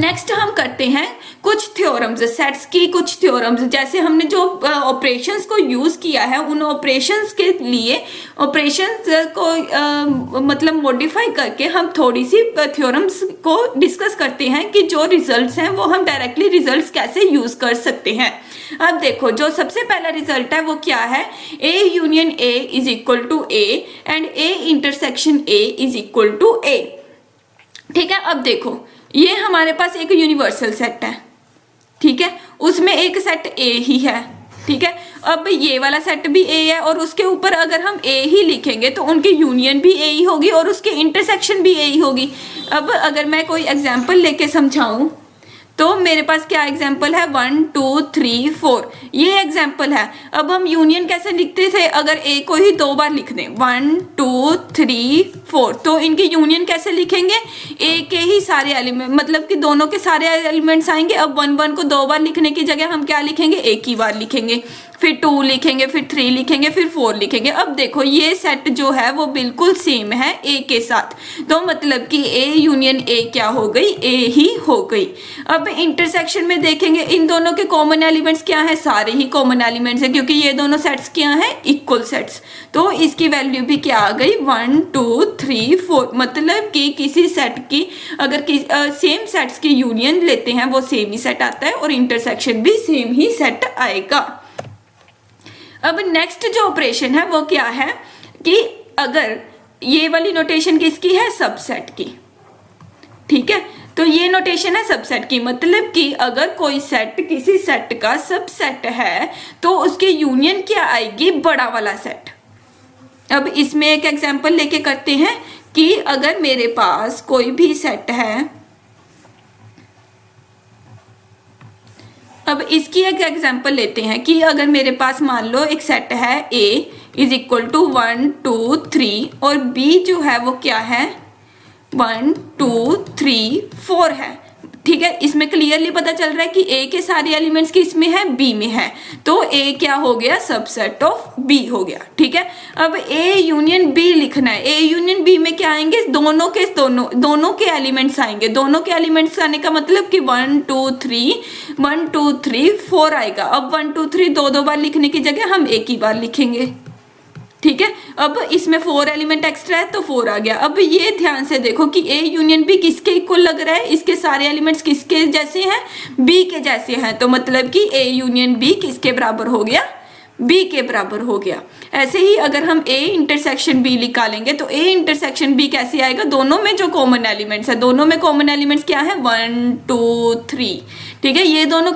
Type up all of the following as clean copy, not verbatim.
Next हम करते हैं कुछ थ्योरम्स, सेट्स की कुछ थ्योरम्स। जैसे हमने जो ऑपरेशंस को यूज किया है, उन ऑपरेशंस के लिए ऑपरेशंस को मतलब मॉडिफाई करके हम थोड़ी सी थ्योरम्स को डिस्कस करते हैं कि जो रिजल्ट्स हैं वो हम डायरेक्टली रिजल्ट्स कैसे यूज कर सकते हैं। अब देखो, जो सबसे पहला रिजल्ट है वो क्या है, A union A is equal to A and A intersection A is equal to A. ठीक है, अब देखो ये हमारे पास एक यूनिवर्सल सेट है, ठीक है, उसमें एक सेट ए ही है, ठीक है। अब ये वाला सेट भी ए है और उसके ऊपर अगर हम ए ही लिखेंगे तो उनकी यूनियन भी ए ही होगी और उसके इंटरसेक्शन भी ए ही होगी। अब अगर मैं कोई एग्जांपल लेके समझाऊं तो मेरे पास क्या एग्जाम्पल है, 1 2 3 4, ये एग्जाम्पल है। अब हम यूनियन कैसे लिखते थे, अगर ए को ही 2 बार लिख दें, 1 2 3 4, तो इनकी यूनियन कैसे लिखेंगे, ए के ही सारे एलिमेंट, मतलब कि दोनों के सारे एलिमेंट्स आएंगे। अब 1 1 को 2 बार लिखने की जगह हम क्या लिखेंगे, एक ही बार लिखेंगे, फिर 2 लिखेंगे, फिर 3 लिखेंगे, फिर 4 लिखेंगे। अब देखो ये सेट जो है वो बिल्कुल सेम है ए के साथ, तो मतलब कि ए यूनियन ए क्या हो गई, ए ही हो गई। अब इंटरसेक्शन में देखेंगे इन दोनों के कॉमन एलिमेंट्स क्या है, सारे ही कॉमन एलिमेंट्स हैं क्योंकि ये दोनों सेट्स क्या हैं, इक्वल सेट्स। तो इसकी वैल्यू भी क्या आ गई, 1 2 3 4, मतलब कि किसी सेट की अगर सेम सेट्स की यूनियन लेते हैं वो सेम ही सेट आता है और इंटरसेक्शन भी सेम ही सेट आएगा। अब नेक्स्ट जो ऑपरेशन है वो क्या है कि अगर ये वाली नोटेशन किसकी है, सबसेट की, ठीक है, तो ये नोटेशन है सबसेट की, मतलब कि अगर कोई सेट किसी सेट का सबसेट है तो उसकी यूनियन क्या आएगी, बड़ा वाला सेट। अब इसमें एक एग्जांपल लेके करते हैं कि अगर मेरे पास कोई भी सेट है, अब इसकी एक एग्जांपल लेते हैं कि अगर मेरे पास मान लो एक सेट है A इज इक्वल टू 1 2 3 और B जो है वो क्या है, 1 2 3 4 है, ठीक है। इसमें क्लियरली पता चल रहा है कि A के सारे एलिमेंट्स किस में है, B में है, तो A क्या हो गया, सबसेट ऑफ B हो गया, ठीक है। अब A यूनियन B लिखना है, A यूनियन B में क्या आएंगे, दोनों के एलिमेंट्स आएंगे। दोनों के एलिमेंट्स आने का मतलब कि 1 2 3 4 आएगा। अब 1 2 3 दो बार लिखने की जगह हम एक ही बार लिखेंगे, ठीक है। अब इसमें 4 एलिमेंट एक्स्ट्रा है तो 4 आ गया। अब ये ध्यान से देखो कि A यूनियन B किसके इक्वल लग रहा है, इसके सारे एलिमेंट्स किसके जैसे हैं, B के जैसे हैं, तो मतलब कि A यूनियन B किसके बराबर हो गया, B के बराबर हो गया। ऐसे ही अगर हम A इंटरसेक्शन B निकालेंगे तो A इंटरसेक्शन B कैसे आएगा, दोनों में जो कॉमन एलिमेंट्स है, दोनों में कॉमन एलिमेंट्स क्या है, 1 2 3, ठीक है, ये दोनों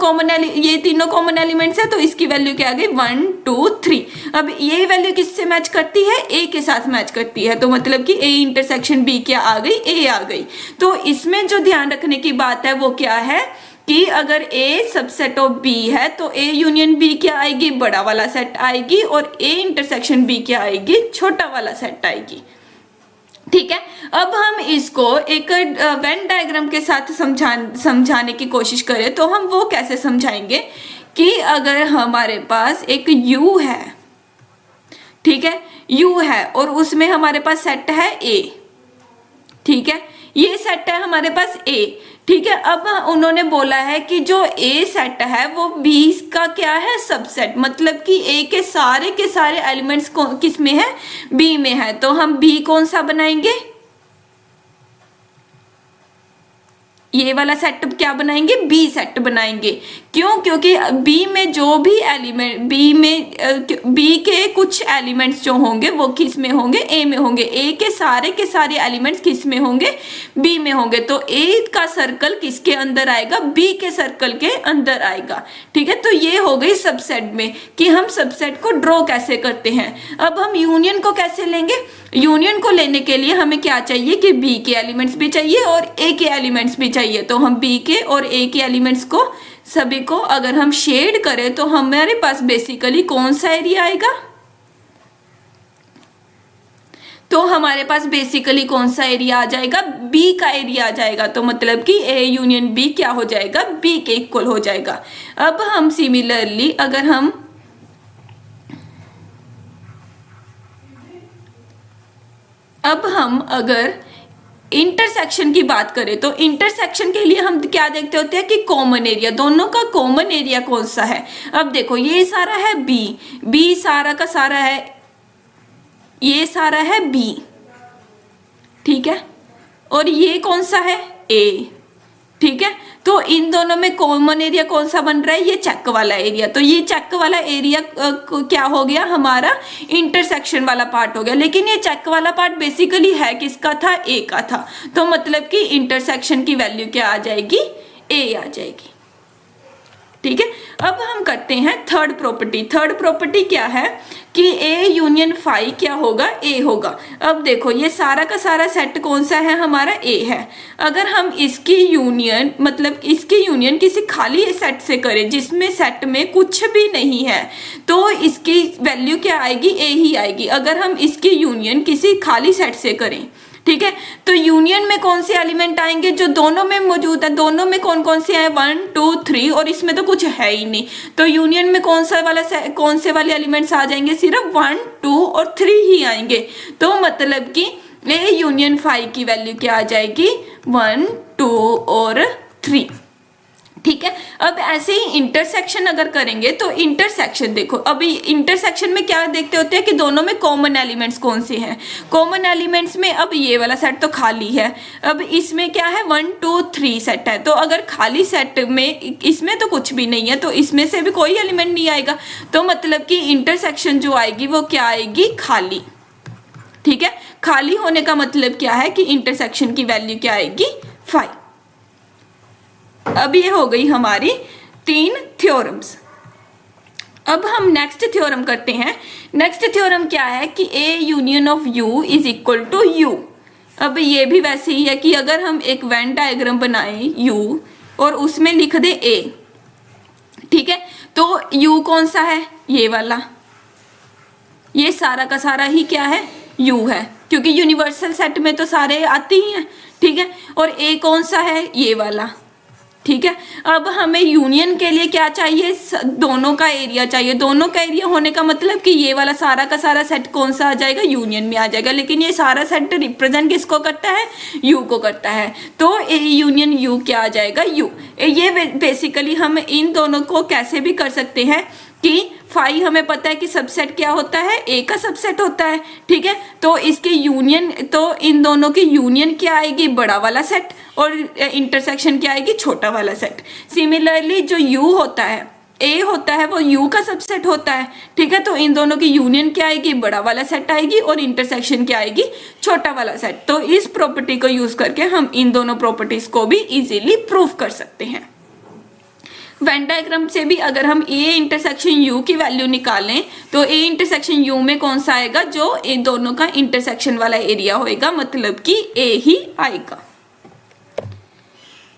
ये तीनों कॉमन एलिमेंट्स है तो इसकी वैल्यू क्या आ गई, 1 2 3। अब ये वैल्यू किससे मैच करती है, A के साथ मैच करती है, तो मतलब कि A इंटरसेक्शन B क्या आ गई, A आ गई। तो इसमें जो ध्यान रखने की बात है वो क्या है कि अगर A सबसेट ऑफ B है तो A यूनियन B क्या आएगी, बड़ा वाला सेट आएगी, और A इंटरसेक्शन B क्या आएगी, छोटा वाला सेट आएगी, ठीक है। अब हम इसको एक वेन डायग्राम के साथ समझाने की कोशिश करें तो हम वो कैसे समझाएंगे कि अगर हमारे पास एक U है, ठीक है, U है और उसमें हमारे पास सेट है A, ठीक है, ये सेट है हमारे पास A, ठीक है। अब उन्होंने बोला है कि जो A सेट है वो B का क्या है, सबसेट, मतलब कि A के सारे एलिमेंट्स किस में है, B में है, तो हम B कौन सा बनाएंगे, ये वाला सेट क्या बनाएंगे, बी सेट बनाएंगे। क्यों, क्योंकि बी में जो भी एलिमेंट बी के कुछ एलिमेंट्स जो होंगे वो किस में होंगे, ए में होंगे, ए के सारे एलिमेंट्स किस में होंगे, बी में होंगे, तो ए का सर्कल किसके अंदर आएगा, बी के सर्कल के अंदर आएगा, ठीक है। तो ये हो गई सबसेट में कि हम सबसेट को ड्रॉ कैसे करते हैं। अब हम यूनियन को कैसे लेंगे, यूनियन को लेने के लिए हमें क्या चाहिए कि बी के एलिमेंट्स भी चाहिए और ए के एलिमेंट्स भी चाहिए, तो हम बी के और ए के एलिमेंट्स को सभी को अगर हम शेड करें तो हमारे पास बेसिकली कौन सा एरिया आएगा, तो हमारे पास बेसिकली कौन सा एरिया आ जाएगा, बी का एरिया आ जाएगा, तो मतलब कि ए यूनियन बी क्या हो जाएगा, बी के इक्वल हो जाएगा। अब हम सिमिलरली अगर इंटरसेक्शन की बात करें तो इंटरसेक्शन के लिए हम क्या देखते होते हैं कि कॉमन एरिया, दोनों का कॉमन एरिया कौन सा है। अब देखो ये सारा है बी सारा का सारा है, ये सारा है बी, ठीक है, और ये कौन सा है ए, ठीक है। तो इन दोनों में कॉमन एरिया कौन सा बन रहा है, ये चेक वाला एरिया। तो ये चेक वाला एरिया क्या हो गया, हमारा इंटरसेक्शन वाला पार्ट हो गया। लेकिन ये चेक वाला पार्ट बेसिकली है किसका था, ए का था। तो मतलब कि इंटरसेक्शन की वैल्यू क्या आ जाएगी, ए आ जाएगी, ठीक है। अब हम करते हैं थर्ड प्रॉपर्टी। थर्ड प्रॉपर्टी क्या है कि ए यूनियन फाई क्या होगा, ए होगा। अब देखो ये सारा का सारा सेट कौन सा है, हमारा ए है। अगर हम इसकी यूनियन मतलब इसकी यूनियन किसी खाली सेट से करें जिसमें सेट में कुछ भी नहीं है, तो इसकी वैल्यू क्या आएगी, ए ही आएगी। अगर हम इसकी यूनियन किसी खाली सेट से करें, ठीक है, तो यूनियन में कौन से एलिमेंट आएंगे, जो दोनों में मौजूद है। दोनों में कौन कौन से हैं, 1 2 3, और इसमें तो कुछ है ही नहीं। तो यूनियन में कौन से वाले एलिमेंट्स आ जाएंगे, सिर्फ 1 2 और 3 ही आएंगे। तो मतलब कि ए यूनियन फाई की वैल्यू क्या आ जाएगी, 1 2 और 3, ठीक है। अब ऐसे ही इंटरसेक्शन अगर करेंगे तो इंटरसेक्शन देखो, अभी इंटरसेक्शन में क्या देखते होते हैं कि दोनों में कॉमन एलिमेंट्स कौन से हैं। कॉमन एलिमेंट्स में अब ये वाला सेट तो खाली है, अब इसमें क्या है 1 2 3 सेट है। तो अगर खाली सेट में इसमें तो कुछ भी नहीं है, तो इसमें से भी कोई एलिमेंट नहीं आएगा। तो मतलब कि इंटरसेक्शन जो आएगी वो क्या आएगी, खाली, ठीक है। खाली होने का मतलब क्या है कि इंटरसेक्शन की वैल्यू क्या आएगी, 5। अब ये हो गई हमारी 3 थ्योरम्स। अब हम नेक्स्ट थ्योरम करते हैं। नेक्स्ट थ्योरम क्या है कि A union of U is equal to U. अब ये भी वैसे ही है कि अगर हम एक वेन डायग्राम बनाएं यू और उसमें लिख दे ए, ठीक है, तो यू कौन सा है, ये वाला, ये सारा का सारा ही क्या है, यू है, क्योंकि यूनिवर्सल सेट में तो सारे आते ही हैं, ठीक है। और ए कौन सा है, ये वाला, ठीक है। अब हमें यूनियन के लिए क्या चाहिए, दोनों का एरिया चाहिए। दोनों का एरिया होने का मतलब कि ये वाला सारा का सारा सेट कौन सा आ जाएगा, यूनियन में आ जाएगा। लेकिन ये सारा सेट रिप्रेजेंट किसको करता है, यू को करता है। तो ए यूनियन यू क्या आ जाएगा, यू। ये बेसिकली हम इन दोनों को कैसे भी कर सकते हैं कि फाई हमें पता है कि सबसेट क्या होता है, ए का सबसेट होता है, ठीक है। तो इसके यूनियन, तो इन दोनों की यूनियन क्या आएगी, बड़ा वाला सेट, और इंटरसेक्शन क्या आएगी, छोटा वाला सेट। सिमिलरली जो यू होता है, ए होता है, वो यू का सबसेट होता है, ठीक है। तो इन दोनों की यूनियन क्या आएगी, बड़ा वाला सेट आएगी, और इंटरसेक्शन क्या आएगी, छोटा वाला सेट। तो इस प्रॉपर्टी को यूज करके हम इन दोनों प्रॉपर्टीज को भी इजीली प्रूव कर सकते हैं। वेन डायग्राम से भी अगर हम ए इंटरसेक्शन यू की वैल्यू निकालें तो ए इंटरसेक्शन यू में कौन सा आएगा, जो इन दोनों का इंटरसेक्शन वाला एरिया होएगा, मतलब कि ए ही आएगा।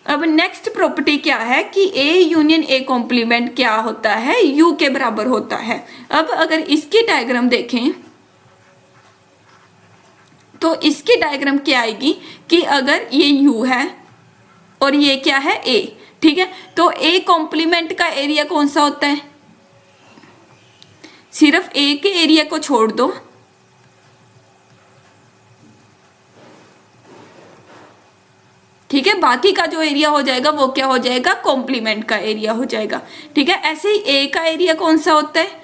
अब नेक्स्ट प्रॉपर्टी क्या है कि ए यूनियन ए कॉम्प्लीमेंट क्या होता है, यू के बराबर होता है। अब अगर इसकी डायग्राम देखें तो इसकी डायग्राम क्या आएगी कि अगर ये यू है और ये क्या है, ए, ठीक है। तो ए कॉम्प्लीमेंट का एरिया कौन सा होता है, सिर्फ ए के एरिया को छोड़ दो, ठीक है, बाकी का जो एरिया हो जाएगा वो क्या हो जाएगा, कॉम्प्लीमेंट का एरिया हो जाएगा, ठीक है। ऐसे ही ए का एरिया कौन सा होता है,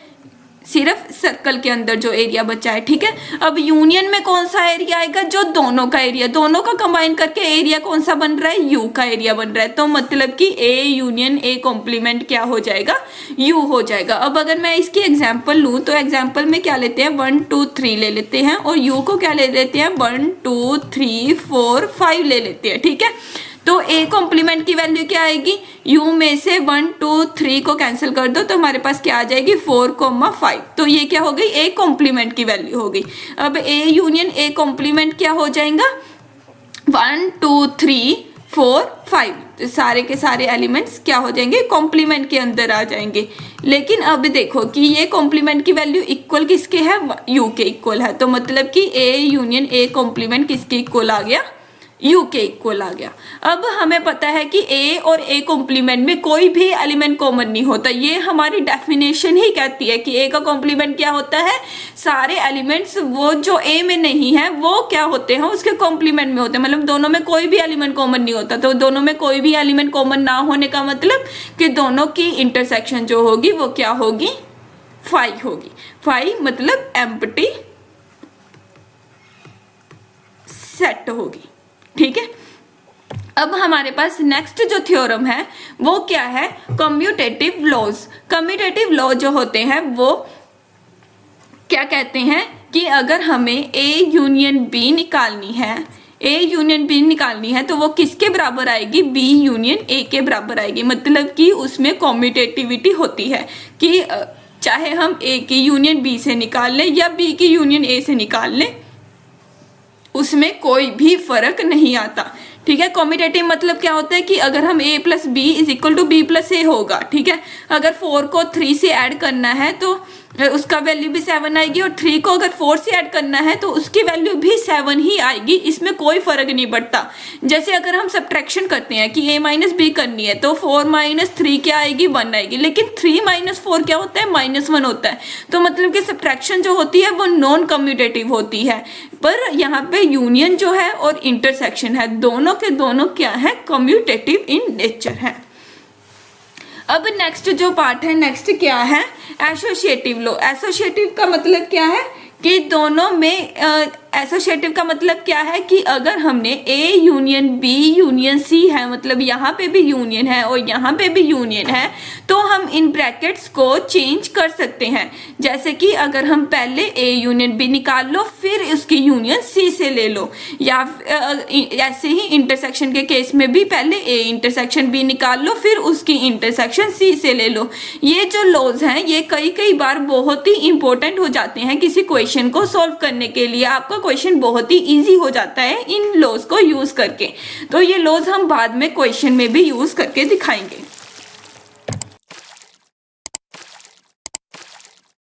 सिर्फ सर्कल के अंदर जो एरिया बचा है, ठीक है। अब यूनियन में कौन सा एरिया आएगा, जो दोनों का एरिया, दोनों का कंबाइन करके एरिया कौन सा बन रहा है, यू का एरिया बन रहा है। तो मतलब कि ए यूनियन ए कॉम्प्लीमेंट क्या हो जाएगा, यू हो जाएगा। अब अगर मैं इसकी एग्जांपल लूं तो एग्जांपल में क्या लेते हैं, 1 2 3 ले लेते हैं, और यू को क्या ले लेते हैं, 1 2 3 4 5 ले लेते हैं, ठीक है। तो ए कॉम्प्लीमेंट की वैल्यू क्या आएगी, यू में से 1 2 3 को कैंसिल कर दो तो हमारे पास क्या आ जाएगी, 4 5। तो ये क्या हो गई, ए कॉम्प्लीमेंट की वैल्यू हो गई। अब ए यूनियन ए कॉम्प्लीमेंट क्या हो जाएगा, 1 2 3 4 5, तो सारे के सारे एलिमेंट्स क्या हो जाएंगे, कॉम्प्लीमेंट के अंदर आ जाएंगे। लेकिन अब देखो कि ये कॉम्प्लीमेंट की वैल्यू इक्वल किसके है, यू के इक्वल है। तो मतलब कि ए यूनियन ए कॉम्प्लीमेंट किसके इक्वल आ गया, यू के इक्वल आ गया। अब हमें पता है कि ए और ए कॉम्प्लीमेंट में कोई भी एलिमेंट कॉमन नहीं होता, ये हमारी डेफिनेशन ही कहती है कि ए का कॉम्प्लीमेंट क्या होता है, सारे एलिमेंट्स वो जो ए में नहीं है वो क्या होते हैं, उसके कॉम्प्लीमेंट में होते हैं, मतलब दोनों में कोई भी एलिमेंट कॉमन नहीं होता। तो दोनों में कोई भी एलिमेंट कॉमन ना होने का मतलब कि दोनों की इंटरसेक्शन जो होगी वो क्या होगी, फाई होगी। फाई मतलब एम्प्टी सेट होगी, ठीक है। अब हमारे पास नेक्स्ट जो थ्योरम है वो क्या है, कम्यूटेटिव लॉज। कम्यूटेटिव लॉ जो होते हैं वो क्या कहते हैं कि अगर हमें ए यूनियन बी निकालनी है, ए यूनियन बी निकालनी है तो वो किसके बराबर आएगी, बी यूनियन ए के बराबर आएगी। मतलब कि उसमें कम्यूटेटिविटी होती है कि चाहे हम ए की यूनियन बी से निकाल लें या बी की यूनियन ए से निकाल लें, उसमें कोई भी फर्क नहीं आता, ठीक है। कम्यूटेटिव मतलब क्या होता है कि अगर हम a plus B is equal to B plus A होगा, ठीक है। अगर 4 को 3 से ऐड करना है तो उसका वैल्यू भी 7 आएगी, और 3 को अगर 4 से ऐड करना है तो उसकी वैल्यू भी 7 ही आएगी, इसमें कोई फर्क नहीं पड़ता। जैसे अगर हम सब्ट्रैक्शन करते हैं कि a माइनस बी करनी है तो 4 माइनस 3 क्या आएगी, 1 आएगी, लेकिन 3 माइनस 4 क्या होता है, -1 होता है। तो मतलब कि सब्ट्रैक्शन जो होती है वो नॉन कम्यूटेटिव होती है, पर यहाँ पे यूनियन जो है और इंटरसेक्शन है दोनों के दोनों क्या है, कम्यूटेटिव इन नेचर है। अब नेक्स्ट जो पार्ट है, नेक्स्ट क्या है, एसोसिएटिव लॉ। एसोसिएटिव का मतलब क्या है कि दोनों में एसोसिएटिव का मतलब क्या है कि अगर हमने A union B union C है, मतलब यहाँ पे भी यूनियन है और यहाँ पे भी यूनियन है, तो हम इन ब्रैकेट्स को चेंज कर सकते हैं। जैसे कि अगर हम पहले ए यूनियन बी निकाल लो फिर उसकी यूनियन सी से ले लो, या ऐसे ही इंटरसेक्शन के केस में भी पहले ए इंटरसेक्शन बी निकाल लो फिर उसकी इंटरसेक्शन सी से ले लो। ये जो लॉज हैं ये कई बार बहुत ही इंपॉर्टेंट हो जाते हैं किसी क्वेश्चन को सॉल्व करने के लिए। आपका क्वेश्चन बहुत ही इजी हो जाता है इन लॉज को यूज करके, तो ये लॉज हम बाद में क्वेश्चन में भी यूज करके दिखाएंगे।